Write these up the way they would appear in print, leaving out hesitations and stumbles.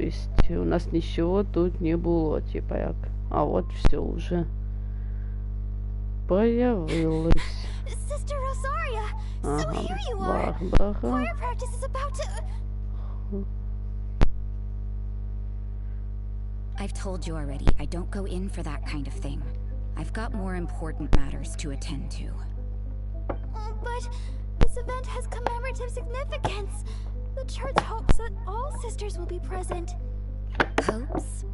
То есть у нас ничего тут не было, типа як. А вот все уже появилось. Ага, Барбара. I've told you already, I don't go in for that kind of thing. I've got more important matters to attend to. But this event has commemorative significance. The church hopes that all sisters will be present. Hopes?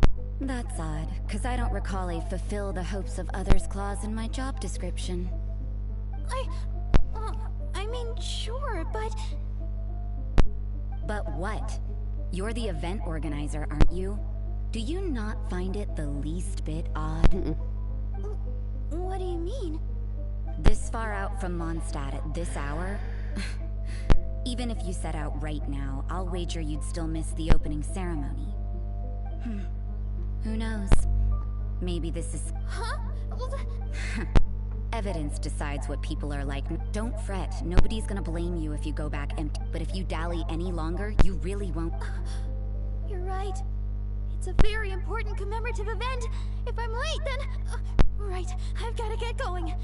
That's odd, because I don't recall a fulfill the hopes of others clause in my job description. I mean, sure, but... But what? You're the event organizer, aren't you? Do you not find it the least bit odd? What do you mean? This far out from Mondstadt at this hour? Even if you set out right now, I'll wager you'd still miss the opening ceremony. Who knows? Maybe this is... Huh? Evidence decides what people are like. Don't fret. Nobody's gonna blame you if you go back empty. But if you dally any longer, you really won't... You're right. It's a very important commemorative event. If I'm late, then... Right, I've gotta get going.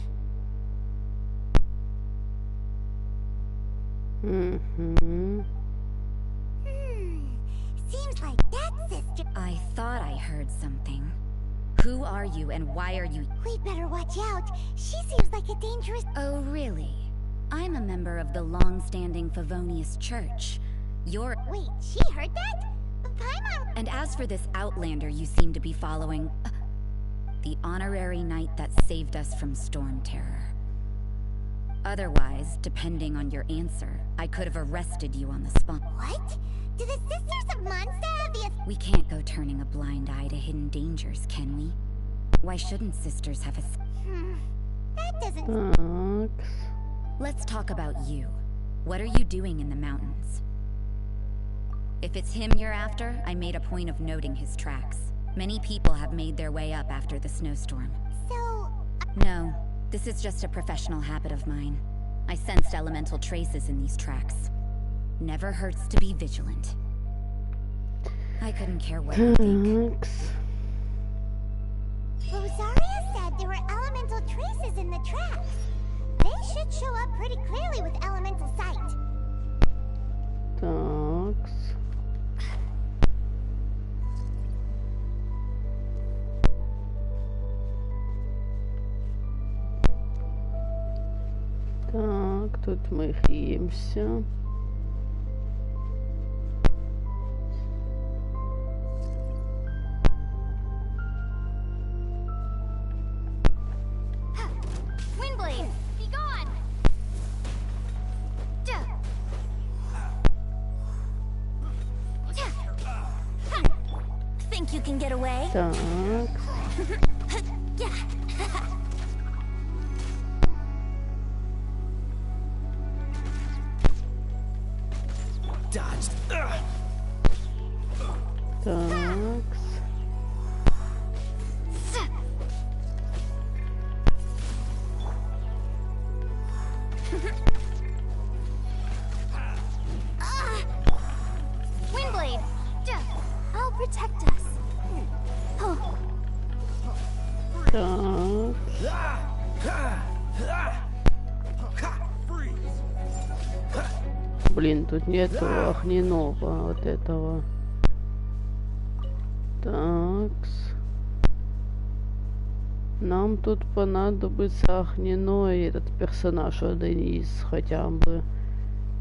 Seems like that sister... I thought I heard something. Who are you and why are you... We'd better watch out. She seems like a dangerous... Oh, really? I'm a member of the long-standing Favonius Church. You're... Wait, she heard that? Paimon... And as for this outlander you seem to be following... the honorary knight that saved us from storm terror. Otherwise, depending on your answer, I could have arrested you on the spot. What? Do the Sisters of Mondstadt have the... We can't go turning a blind eye to hidden dangers, can we? Why shouldn't sisters have a... That doesn't... Let's talk about you. What are you doing in the mountains? If it's him you're after, I made a point of noting his tracks. Many people have made their way up after the snowstorm. So... No, this is just a professional habit of mine. I sensed elemental traces in these tracks. Never hurts to be vigilant. I couldn't care what you think. Rosaria said there were elemental traces in the tracks. They should show up pretty clearly with elemental sight. Так, тут мы хилимся. Think you can get away? Так. Windblade! I'll protect us. Блин, тут нету огненного вот этого. Такс. Нам тут понадобится огненной этот персонаж один из хотя бы.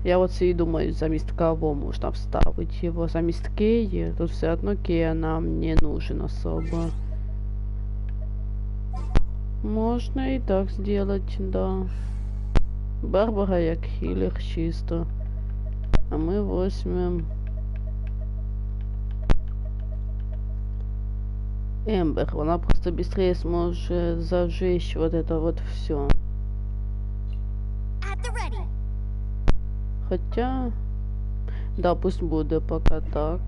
Я вот и думаю, замість кого можно вставить его. Замість Кеи. Тут все одно Кея нам не нужен особо. Можно и так сделать, да. Барбара як хилер чисто. А мы возьмем Эмбер. Она просто быстрее сможет зажечь вот это вот все. Хотя, да, пусть будет пока так.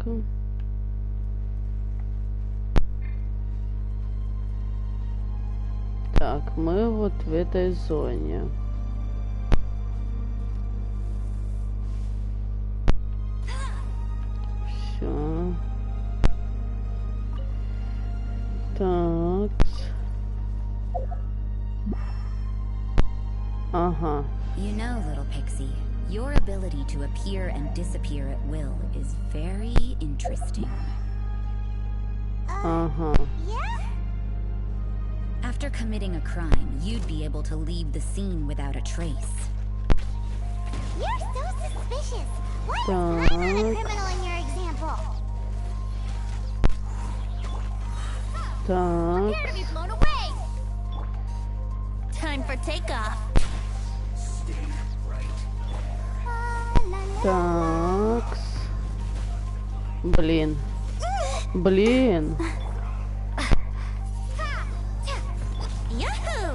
Так, мы вот в этой зоне. Все. Ага. You know, little pixie, your ability to appear and disappear at will is very interesting. Ага. Yeah? After committing a crime, you'd be able to leave the scene without a trace. You're so suspicious. Why was I not a criminal in your example? Так. Prepare to be blown away. Time for takeoff. Так. Блин. Блин. Yahoo!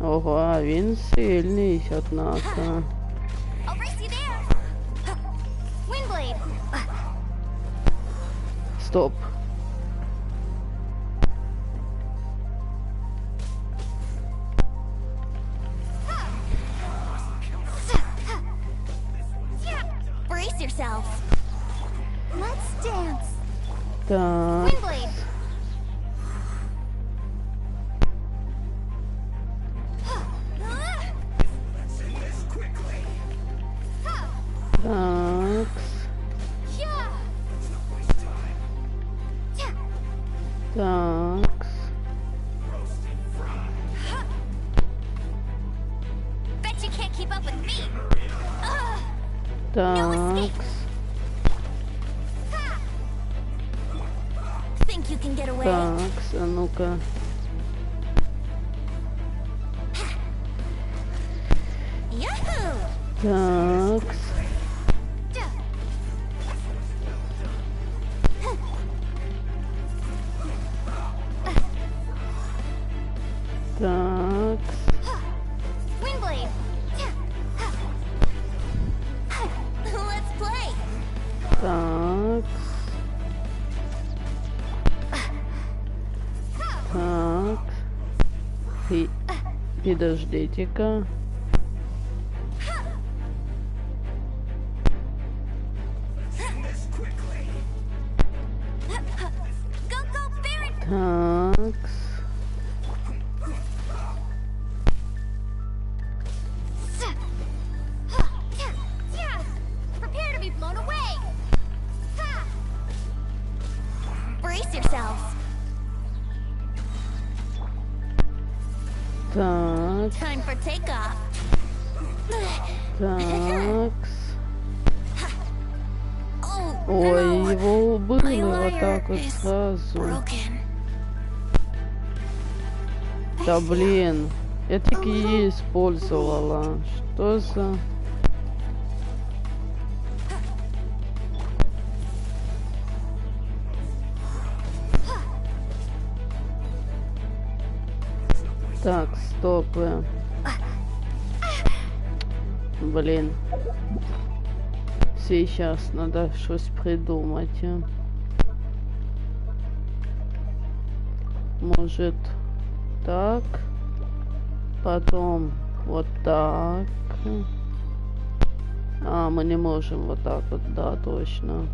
Ого, а він сильний, однако. I'll race you there. Windblade. Стоп. Brace yourselves. Let's dance. Так. Windblade. Так. Так. Bet you can't keep up with me. Так. Think you can get away? Так. А ну-ка. Yahoo! Так. Так. Windblade. Let's play. Так. Так. Подождите-ка. Go, go, Barret. Так. Prepare to be blown away. Brace yourselves. Так. Time for takeoff. Так. Oh, Ой, no. его My убили вот lyre так вот is сразу. broken. Да блин, я таки ее использовала. Что за... Так, стоп. Блин. Сейчас надо что-то придумать. Может так. Потом вот так. А, мы не можем вот так вот, да, точно.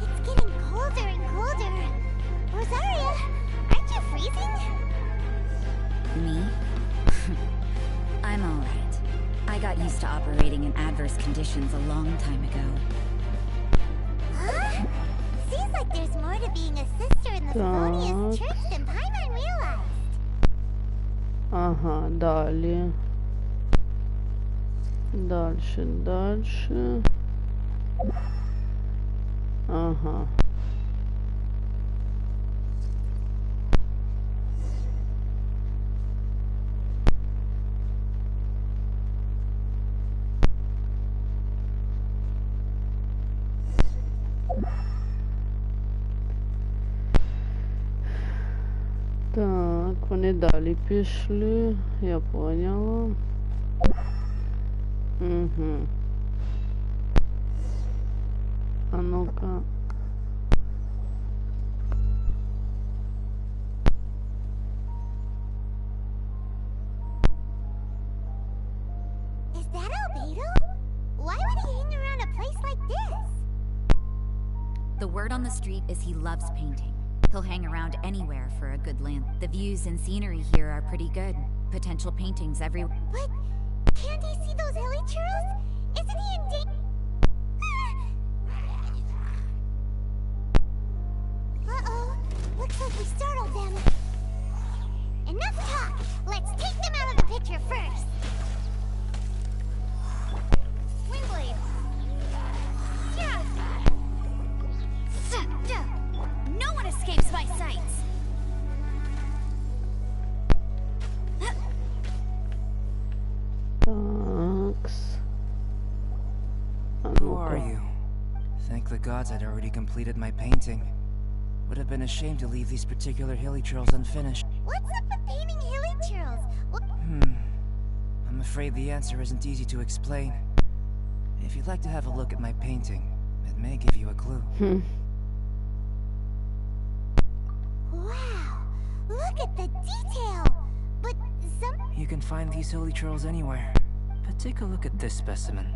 It's getting colder and colder. Rosaria, aren't you freezing? Me? I'm alright. I got used to operating in adverse conditions a long time ago. Huh? Seems like there's more to being a sister in the Thelonious Так. Church than Paimon realized. Ага, далее. Дальше, дальше. Ага. Так, вони далі пішли, я поняла. Угу. А ну-ка. Is that Albedo? Why would he hang around a place like this? The word on the street is he loves painting. He'll hang around anywhere for a good lamp. The views and scenery here are pretty good. Potential paintings everywhere. But can't he see those hilly churls? Isn't he in danger? Uh-oh. Looks like we startled them. Enough talk. Let's take them out of the picture first. Windblade. Yeah. No one escapes my sights! Такс. А Who are ну-ка. you? Thank the gods I'd already completed my painting. Would have been a shame to leave these particular hilly churls unfinished. What's up with painting hilly churls? I'm afraid the answer isn't easy to explain. If you'd like to have a look at my painting, it may give you a clue. Wow. Look at the detail. But some... You can find these hilly churls anywhere. But take a look at this specimen.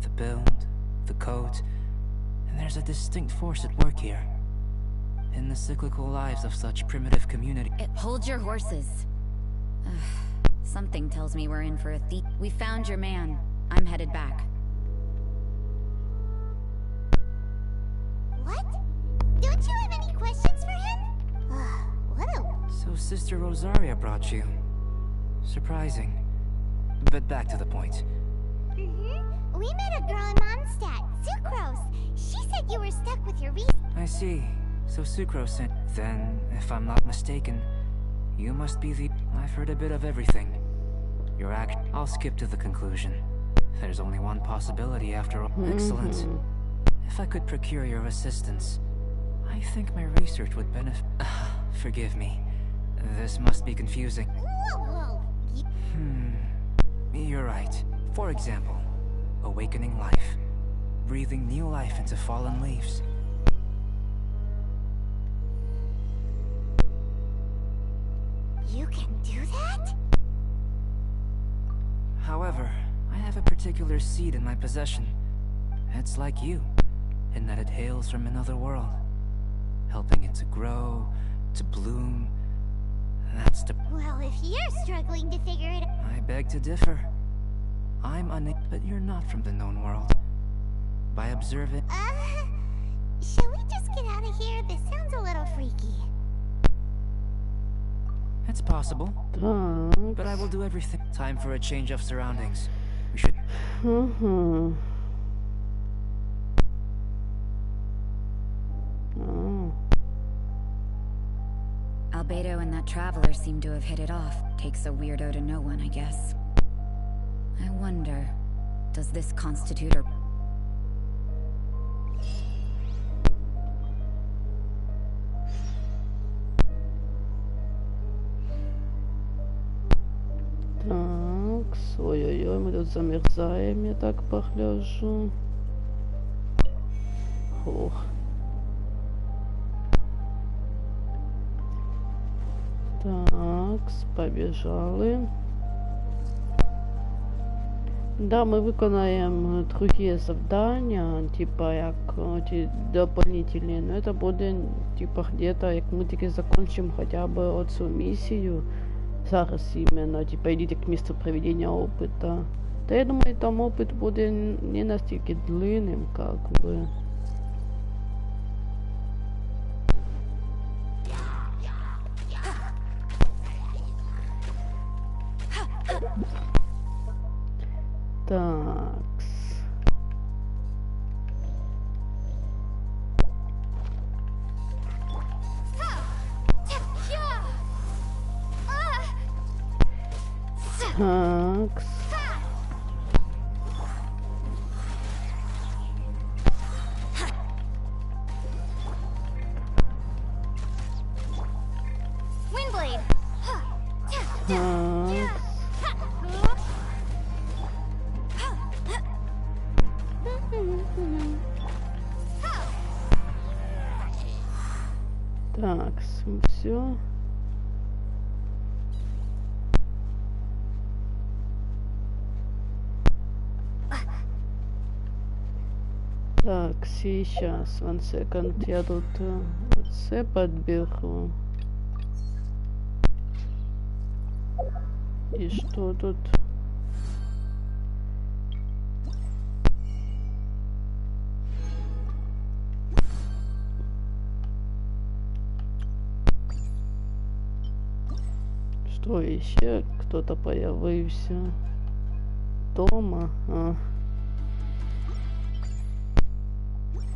The build, the coat, and there's a distinct force at work here. In the cyclical lives of such primitive community. Hold your horses. Something tells me we're in for a thief. We found your man. I'm headed back. What? Don't you have any questions for him? What a... So Sister Rosaria brought you. Surprising. But back to the point. We met a girl in Mondstadt, Sucrose. She said you were stuck with your reason. I see. So Sucrose sent. Then, if I'm not mistaken, you must be the... I've heard a bit of everything. Your act... I'll skip to the conclusion. There's only one possibility after all. Excellent. If I could procure your assistance, I think my research would benefit... Forgive me. This must be confusing. Whoa. You're right. For example, awakening life. Breathing new life into fallen leaves. You can do that? However, I have a particular seed in my possession. It's like you, in that it hails from another world. Helping it to grow, to bloom. That's the... Well, if you're struggling to figure it out... I beg to differ. I'm unable... But you're not from the known world. By observing... Shall we just get out of here? This sounds a little freaky. It's possible, Так. but I will do everything. Time for a change of surroundings. We should... Albedo and that traveler seem to have hit it off. Takes a weirdo to know one, I guess. I wonder, does this constitute a... Так, ой-ой-ой, мы тут замерзаем, я так погляжу. Ох. Так, побежали. Да, ми виконаємо другі завдання, типа як ті дополнительні, но это буде типа где-то, як ми тільки закончимо хоча б оцю місію. Зараз іменно, типа йдіть к місцю проведення опита. Та я думаю, там опит буде не настільки длинним, как бы. Такс. Такс. Windblade. Такс. Такс, все. Так, сейчас, one second, я тут це подберу. И что тут? Что еще? Кто-то появился дома.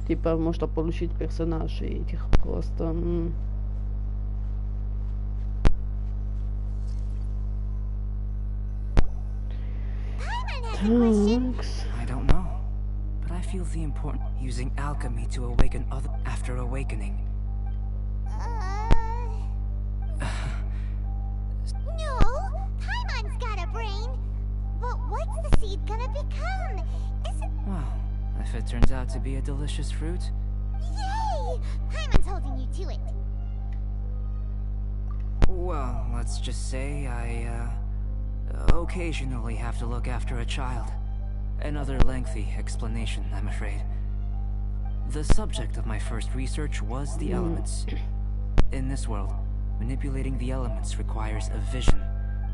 Типа можно получить персонажей этих просто. I don't know, but I feel the importance using alchemy to awaken other after awakening. No, Paimon's got a brain. But what's the seed gonna become? Well, if it turns out to be a delicious fruit. Yay! Paimon's holding you to it. Well, let's just say I occasionally have to look after a child. Another lengthy explanation, I'm afraid. The subject of my first research was the elements. In this world, manipulating the elements requires a vision.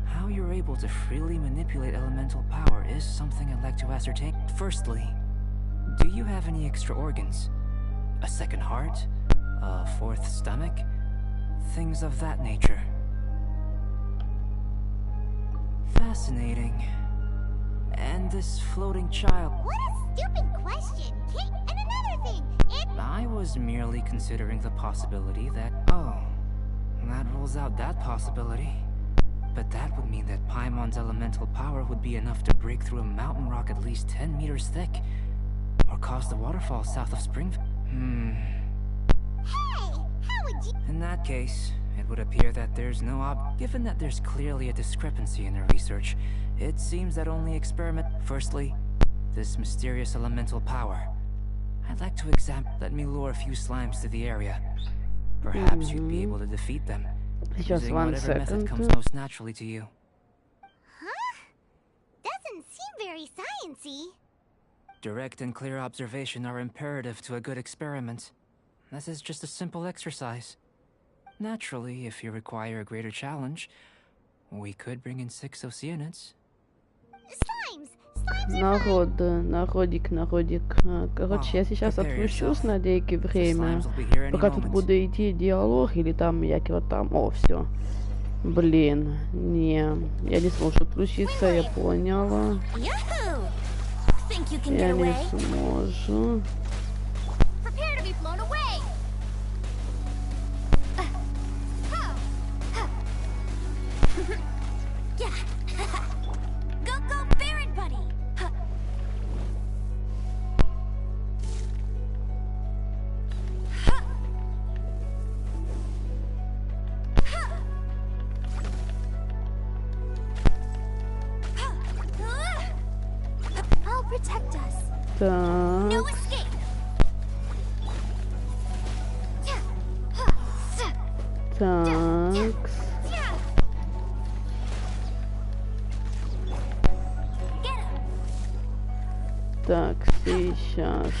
How you're able to freely manipulate elemental power is something I'd like to ascertain. Firstly, do you have any extra organs? A second heart? A fourth stomach? Things of that nature. Fascinating. And this floating child. What a stupid question! And another thing, I was merely considering the possibility that... Oh, that rules out that possibility. But that would mean that Paimon's elemental power would be enough to break through a mountain rock at least 10 meters thick. Or cause the waterfall south of Springfield. Hey! How would you... In that case, it would appear that there's no given that there's clearly a discrepancy in the research, it seems that only experiment... Firstly, this mysterious elemental power. I'd like to examine... Let me lure a few slimes to the area. Perhaps you'd be able to defeat them. Just Using one whatever method second. comes most naturally to you. Huh? Doesn't seem very sciencey. Direct and clear observation are imperative to a good experiment. This is just a simple exercise. Naturally, if you require a greater challenge, we could bring in 6 Oceanids. Slimes! Slimes are fine! Народик. Короче, я сейчас отпущусь на некое время. Пока тут буду идти диалог или там який там. О, все. Блин, не. Я не смогу отключиться, я поняла. Yahoo! Think you can Я get не away? смогу. Prepare to be blown away! Yeah. Go, Baron Buddy! I'll protect us. Так. No escape! Так. Так, сейчас.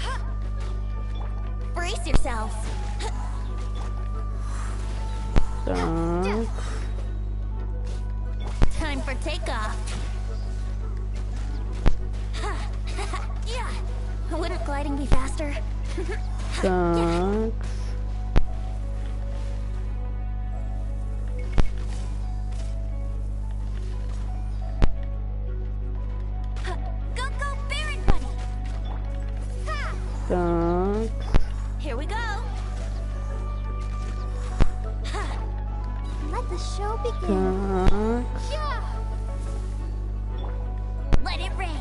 Brace yourselves. Так. Time for takeoff. Yeah. Wouldn't gliding be faster? Так. Go, Baron Buddy! Так. Here we go. Let the show begin. Так. Yeah. Let it rain.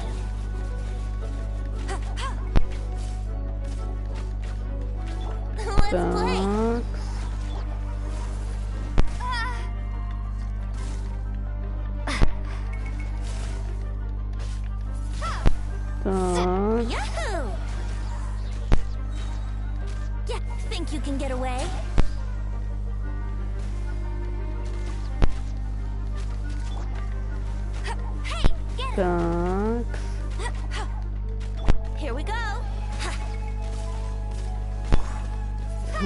Let's play. Так. Так. Yahoo! Yeah, think you can get away? Hey, get it! Так. Here we go.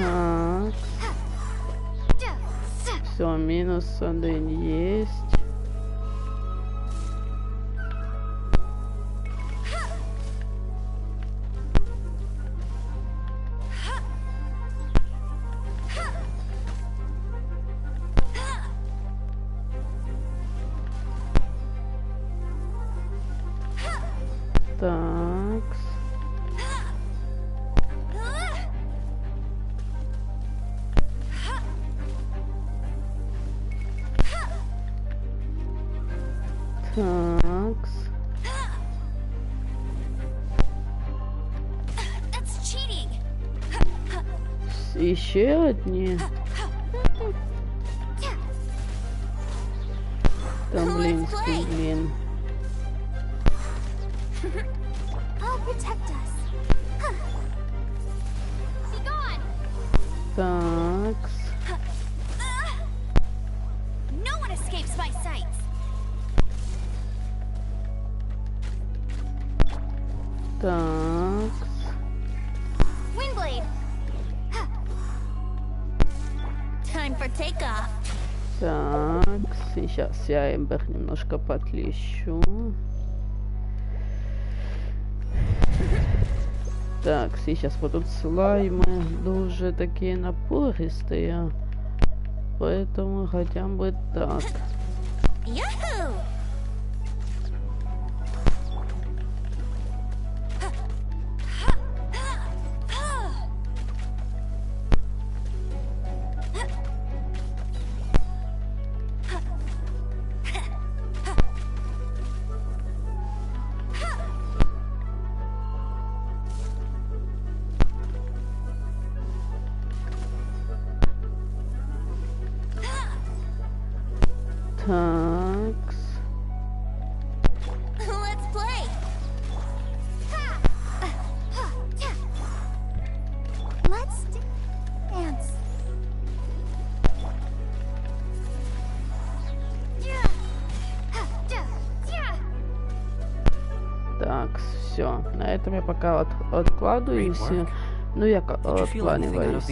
Так. Все, минус один есть. Так. Так. Еще одни. Там, блин. Так. Так. Так, сейчас я Эмбер немножко подлещу. Так, сейчас вот тут слаймы дуже такие напористые, поэтому хотя бы так. Так. Так, все. На этом я пока откладываюсь. Ну, я откланиваюсь.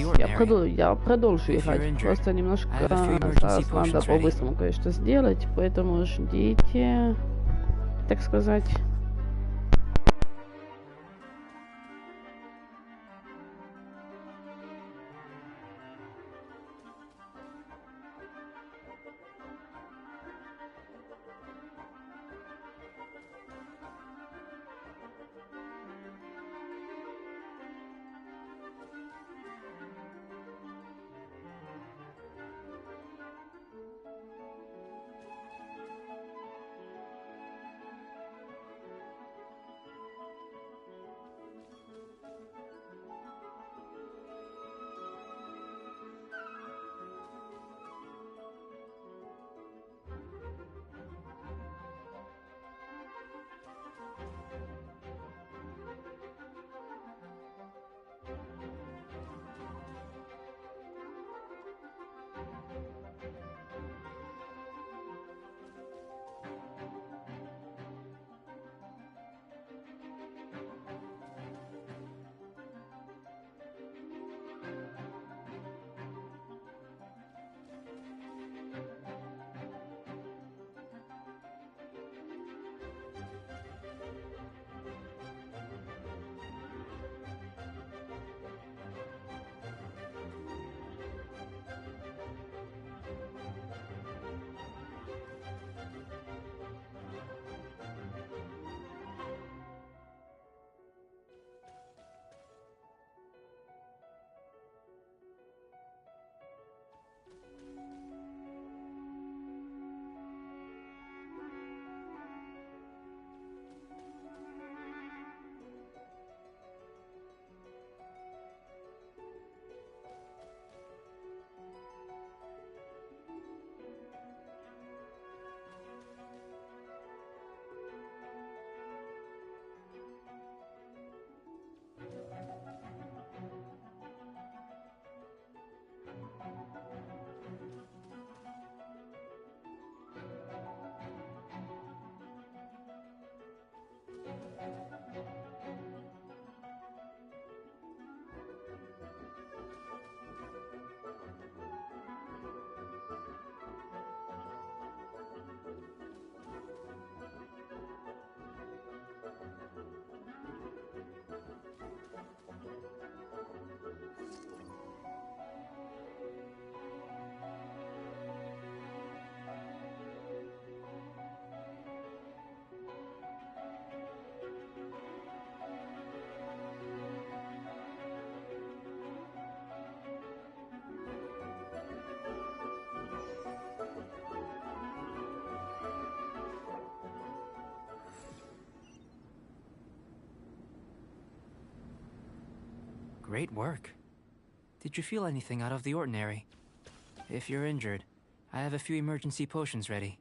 Я продолжу играть. Просто немножко сейчас надо по-быстрому кое-что сделать, поэтому ждите, так сказать. Great work. Did you feel anything out of the ordinary? If you're injured, I have a few emergency potions ready.